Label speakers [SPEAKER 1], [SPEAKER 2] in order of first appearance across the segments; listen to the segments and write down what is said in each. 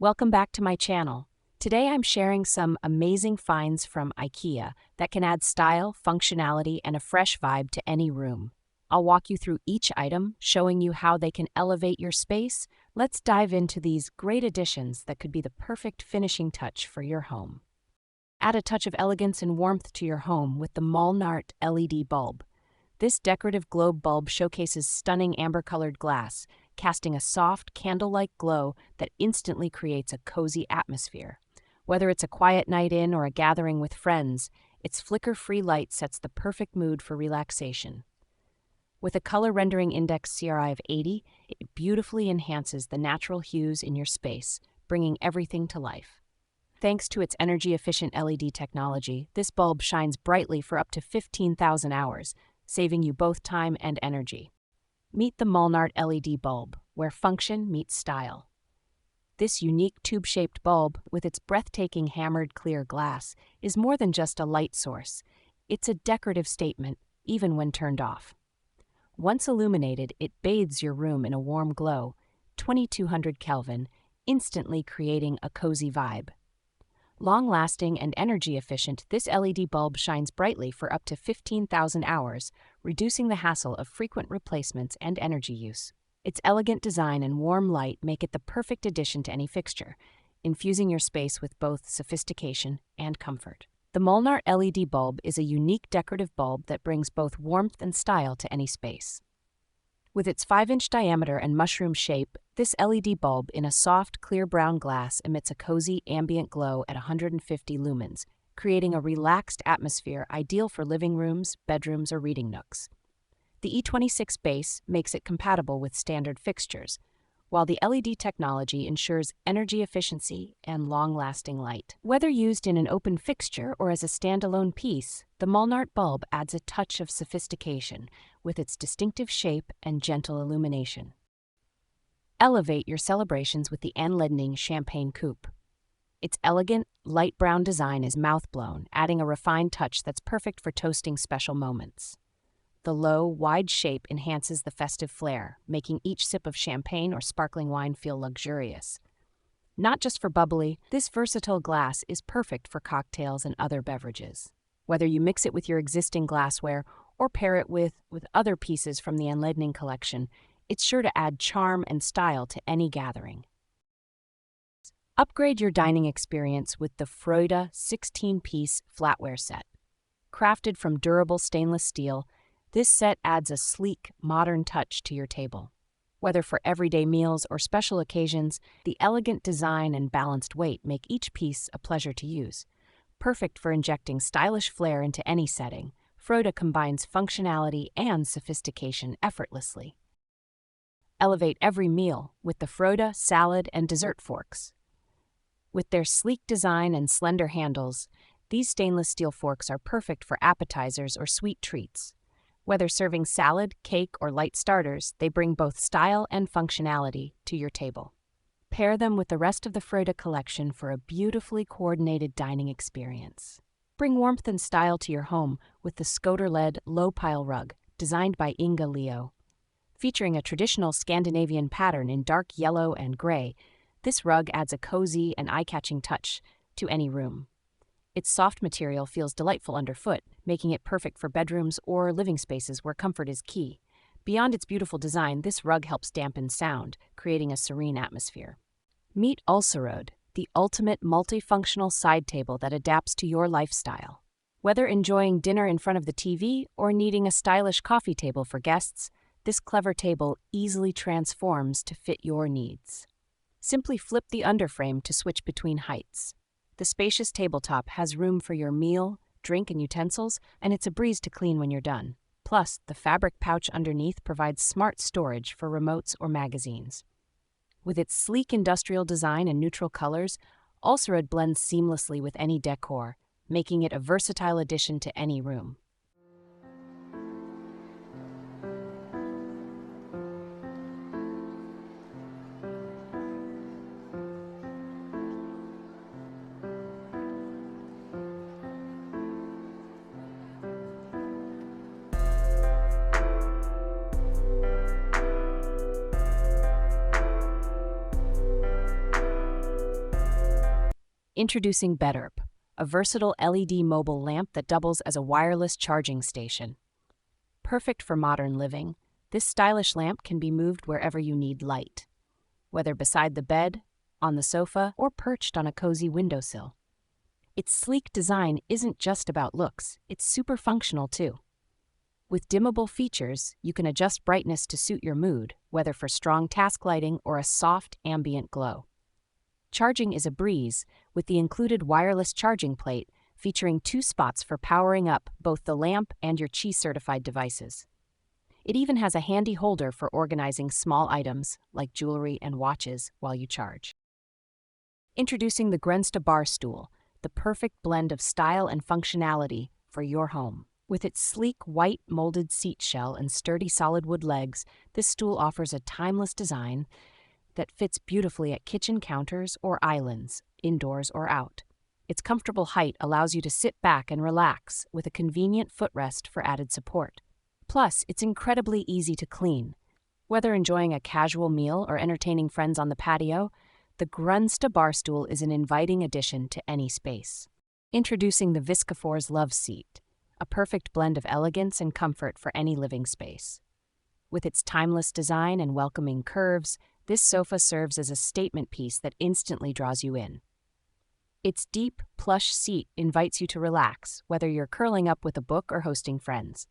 [SPEAKER 1] Welcome back to my channel. Today I'm sharing some amazing finds from Ikea that can add style, functionality, and a fresh vibe to any room. I'll walk you through each item, showing you how they can elevate your space. Let's dive into these great additions that could be the perfect finishing touch for your home. Add a touch of elegance and warmth to your home with the MOLNART LED bulb. This decorative globe bulb showcases stunning amber-colored glass, casting a soft, candle-like glow that instantly creates a cozy atmosphere. Whether it's a quiet night in or a gathering with friends, its flicker-free light sets the perfect mood for relaxation. With a color rendering index CRI of 80, it beautifully enhances the natural hues in your space, bringing everything to life. Thanks to its energy-efficient LED technology, this bulb shines brightly for up to 15,000 hours, saving you both time and energy. Meet the MOLNART LED bulb, where function meets style. This unique tube-shaped bulb, with its breathtaking hammered clear glass, is more than just a light source. It's a decorative statement, even when turned off. Once illuminated, it bathes your room in a warm glow, 2200 Kelvin, instantly creating a cozy vibe. Long-lasting and energy-efficient, this LED bulb shines brightly for up to 15,000 hours, reducing the hassle of frequent replacements and energy use. Its elegant design and warm light make it the perfect addition to any fixture, infusing your space with both sophistication and comfort. The MOLNART LED bulb is a unique decorative bulb that brings both warmth and style to any space. With its 5-inch diameter and mushroom shape, this LED bulb in a soft, clear brown glass emits a cozy, ambient glow at 150 lumens, creating a relaxed atmosphere ideal for living rooms, bedrooms, or reading nooks. The E26 base makes it compatible with standard fixtures, while the LED technology ensures energy efficiency and long-lasting light. Whether used in an open fixture or as a standalone piece, the MOLNART bulb adds a touch of sophistication with its distinctive shape and gentle illumination. Elevate your celebrations with the ANLEDNING champagne coupe. Its elegant, light brown design is mouth-blown, adding a refined touch that's perfect for toasting special moments. The low, wide shape enhances the festive flair, making each sip of champagne or sparkling wine feel luxurious. Not just for bubbly, this versatile glass is perfect for cocktails and other beverages. Whether you mix it with your existing glassware or pair it with other pieces from the ANLEDNING collection, it's sure to add charm and style to any gathering. Upgrade your dining experience with the FRÖJDA 16-piece flatware set. Crafted from durable stainless steel, this set adds a sleek, modern touch to your table. Whether for everyday meals or special occasions, the elegant design and balanced weight make each piece a pleasure to use. Perfect for injecting stylish flair into any setting, FRÖJDA combines functionality and sophistication effortlessly. Elevate every meal with the FRÖJDA salad and dessert forks. With their sleek design and slender handles, these stainless steel forks are perfect for appetizers or sweet treats. Whether serving salad, cake, or light starters, they bring both style and functionality to your table. Pair them with the rest of the FRÖJDA collection for a beautifully coordinated dining experience. Bring warmth and style to your home with the LED low-pile rug, designed by Inga Leo. Featuring a traditional Scandinavian pattern in dark yellow and gray, this rug adds a cozy and eye-catching touch to any room. Its soft material feels delightful underfoot, making it perfect for bedrooms or living spaces where comfort is key. Beyond its beautiful design, this rug helps dampen sound, creating a serene atmosphere. Meet ULSRODE, the ultimate multifunctional side table that adapts to your lifestyle. Whether enjoying dinner in front of the TV or needing a stylish coffee table for guests, this clever table easily transforms to fit your needs. Simply flip the underframe to switch between heights. The spacious tabletop has room for your meal, drink, and utensils, and it's a breeze to clean when you're done. Plus, the fabric pouch underneath provides smart storage for remotes or magazines. With its sleek industrial design and neutral colors, ULSRODE blends seamlessly with any decor, making it a versatile addition to any room. Introducing BEDURP, a versatile LED mobile lamp that doubles as a wireless charging station. Perfect for modern living, this stylish lamp can be moved wherever you need light, whether beside the bed, on the sofa, or perched on a cozy windowsill. Its sleek design isn't just about looks, it's super functional too. With dimmable features, you can adjust brightness to suit your mood, whether for strong task lighting or a soft ambient glow. Charging is a breeze, with the included wireless charging plate featuring 2 spots for powering up both the lamp and your Qi-certified devices. It even has a handy holder for organizing small items like jewelry and watches while you charge. Introducing the Grensta bar stool, the perfect blend of style and functionality for your home. With its sleek white molded seat shell and sturdy solid wood legs, this stool offers a timeless design that fits beautifully at kitchen counters or islands, indoors or out. Its comfortable height allows you to sit back and relax with a convenient footrest for added support. Plus, it's incredibly easy to clean. Whether enjoying a casual meal or entertaining friends on the patio, the Grensta bar stool is an inviting addition to any space. Introducing the Viscafor's Love Seat, a perfect blend of elegance and comfort for any living space. With its timeless design and welcoming curves, this sofa serves as a statement piece that instantly draws you in. Its deep, plush seat invites you to relax, whether you're curling up with a book or hosting friends.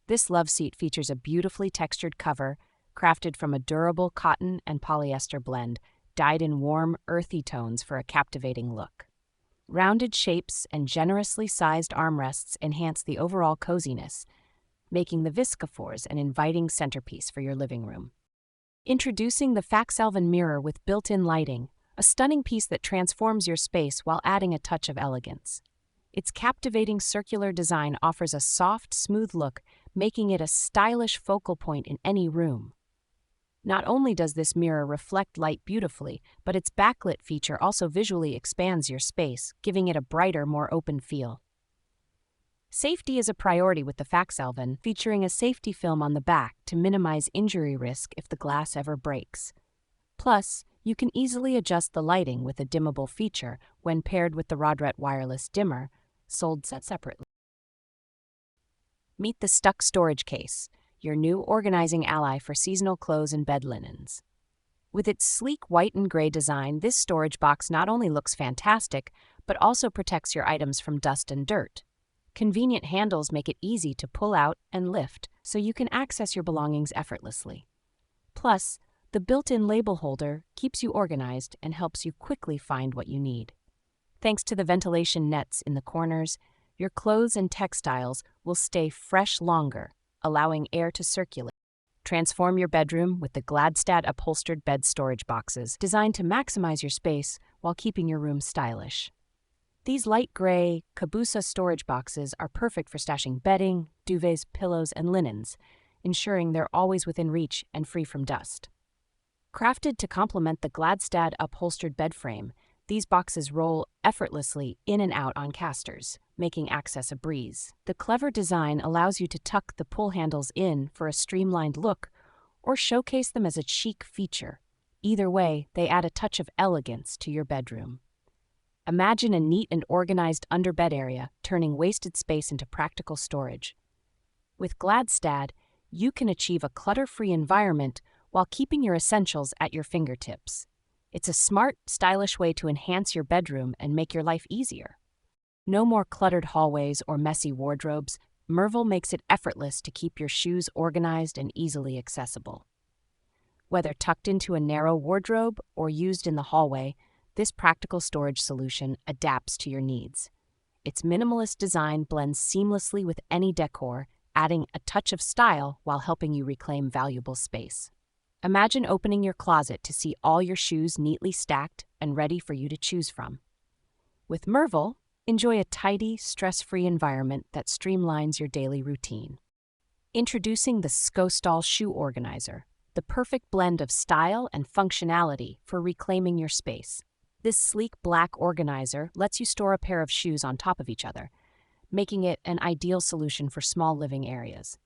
[SPEAKER 1] This love seat features a beautifully textured cover, crafted from a durable cotton and polyester blend, dyed in warm, earthy tones for a captivating look. Rounded shapes and generously sized armrests enhance the overall coziness, making the Viscafors an inviting centerpiece for your living room. Introducing the Faxalven mirror with built-in lighting, a stunning piece that transforms your space while adding a touch of elegance. Its captivating circular design offers a soft, smooth look, making it a stylish focal point in any room. Not only does this mirror reflect light beautifully, but its backlit feature also visually expands your space, giving it a brighter, more open feel. Safety is a priority with the Faxalven, featuring a safety film on the back to minimize injury risk if the glass ever breaks. Plus, you can easily adjust the lighting with a dimmable feature when paired with the Rodret wireless dimmer, sold separately. Meet the Stuck Storage Case, your new organizing ally for seasonal clothes and bed linens. With its sleek white and gray design, this storage box not only looks fantastic, but also protects your items from dust and dirt. Convenient handles make it easy to pull out and lift, so you can access your belongings effortlessly. Plus, the built-in label holder keeps you organized and helps you quickly find what you need. Thanks to the ventilation nets in the corners, your clothes and textiles will stay fresh longer, allowing air to circulate. Transform your bedroom with the Gladstad upholstered bed storage boxes, designed to maximize your space while keeping your room stylish. These light gray Cabusa storage boxes are perfect for stashing bedding, duvets, pillows, and linens, ensuring they're always within reach and free from dust. Crafted to complement the Gladstad upholstered bed frame, these boxes roll effortlessly in and out on casters, making access a breeze. The clever design allows you to tuck the pull handles in for a streamlined look or showcase them as a chic feature. Either way, they add a touch of elegance to your bedroom. Imagine a neat and organized underbed area, turning wasted space into practical storage. With Gladstad, you can achieve a clutter-free environment while keeping your essentials at your fingertips. It's a smart, stylish way to enhance your bedroom and make your life easier. No more cluttered hallways or messy wardrobes. Merville makes it effortless to keep your shoes organized and easily accessible. Whether tucked into a narrow wardrobe or used in the hallway, this practical storage solution adapts to your needs. Its minimalist design blends seamlessly with any decor, adding a touch of style while helping you reclaim valuable space. Imagine opening your closet to see all your shoes neatly stacked and ready for you to choose from. With Merville, enjoy a tidy, stress-free environment that streamlines your daily routine. Introducing the Skostal Shoe Organizer, the perfect blend of style and functionality for reclaiming your space. This sleek black organizer lets you store a pair of shoes on top of each other, making it an ideal solution for small living areas.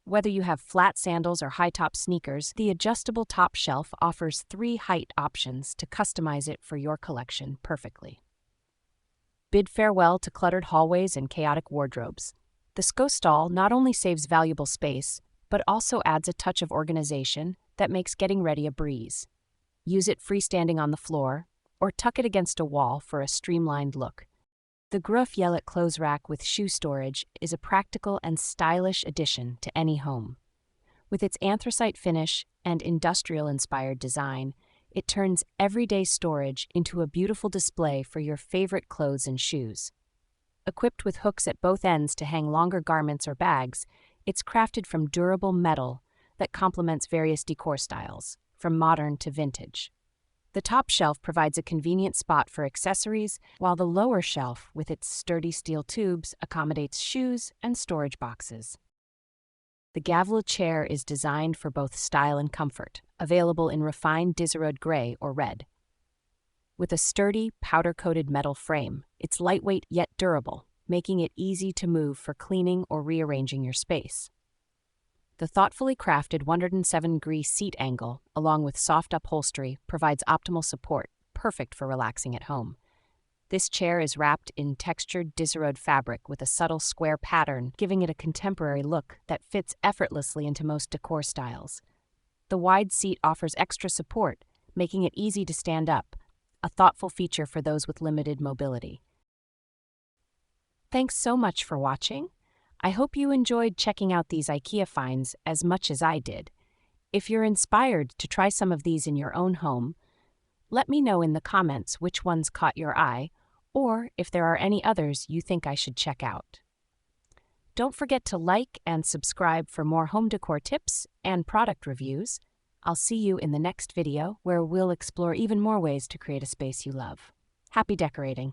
[SPEAKER 1] Whether you have flat sandals or high-top sneakers, the adjustable top shelf offers 3 height options to customize it for your collection perfectly. Bid farewell to cluttered hallways and chaotic wardrobes. The SCO stall not only saves valuable space, but also adds a touch of organization that makes getting ready a breeze. Use it freestanding on the floor, or tuck it against a wall for a streamlined look. The Gruff Yellet clothes rack with shoe storage is a practical and stylish addition to any home. With its anthracite finish and industrial-inspired design, it turns everyday storage into a beautiful display for your favorite clothes and shoes. Equipped with hooks at both ends to hang longer garments or bags, it's crafted from durable metal that complements various decor styles, from modern to vintage. The top shelf provides a convenient spot for accessories, while the lower shelf, with its sturdy steel tubes, accommodates shoes and storage boxes. The Gavla chair is designed for both style and comfort, available in refined Disarod gray or red. With a sturdy, powder-coated metal frame, it's lightweight yet durable, making it easy to move for cleaning or rearranging your space. The thoughtfully crafted 107-degree seat angle, along with soft upholstery, provides optimal support, perfect for relaxing at home. This chair is wrapped in textured Disarod fabric with a subtle square pattern, giving it a contemporary look that fits effortlessly into most decor styles. The wide seat offers extra support, making it easy to stand up, a thoughtful feature for those with limited mobility. Thanks so much for watching. I hope you enjoyed checking out these IKEA finds as much as I did. If you're inspired to try some of these in your own home, let me know in the comments which ones caught your eye, or if there are any others you think I should check out. Don't forget to like and subscribe for more home decor tips and product reviews. I'll see you in the next video where we'll explore even more ways to create a space you love. Happy decorating!